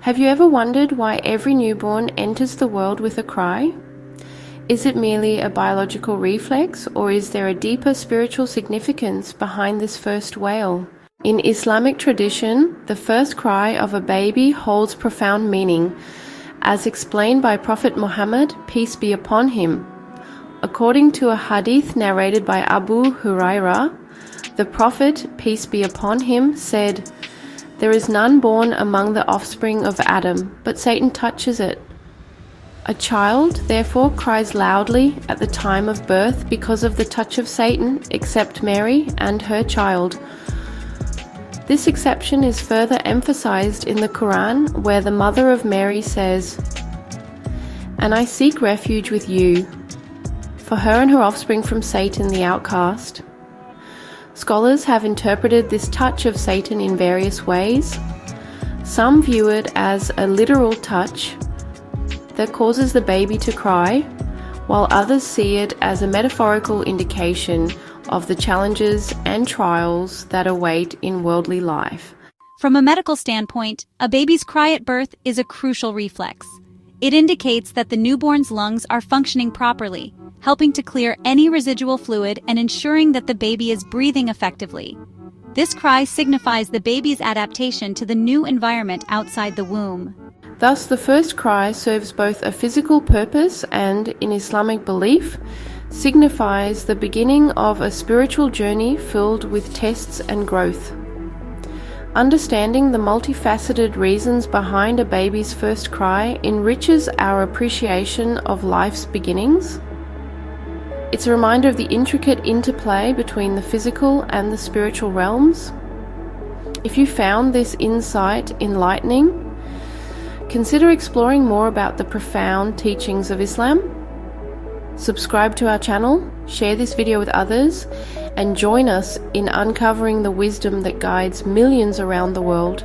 Have you ever wondered why every newborn enters the world with a cry? Is it merely a biological reflex, or is there a deeper spiritual significance behind this first wail? In Islamic tradition, the first cry of a baby holds profound meaning, as explained by Prophet Muhammad, peace be upon him. According to a hadith narrated by Abu Hurairah, the Prophet, peace be upon him, said, "There is none born among the offspring of Adam, but Satan touches it. A child, therefore, cries loudly at the time of birth because of the touch of Satan, except Mary and her child." This exception is further emphasized in the Quran, where the mother of Mary says, "And I seek refuge with you, for her and her offspring from Satan the outcast." Scholars have interpreted this touch of Satan in various ways. Some view it as a literal touch that causes the baby to cry, while others see it as a metaphorical indication of the challenges and trials that await in worldly life. From a medical standpoint, a baby's cry at birth is a crucial reflex. It indicates that the newborn's lungs are functioning properly, helping to clear any residual fluid and ensuring that the baby is breathing effectively. This cry signifies the baby's adaptation to the new environment outside the womb. Thus, the first cry serves both a physical purpose and, in Islamic belief, signifies the beginning of a spiritual journey filled with tests and growth. Understanding the multifaceted reasons behind a baby's first cry enriches our appreciation of life's beginnings. It's a reminder of the intricate interplay between the physical and the spiritual realms. If you found this insight enlightening, consider exploring more about the profound teachings of Islam. Subscribe to our channel, share this video with others, and join us in uncovering the wisdom that guides millions around the world.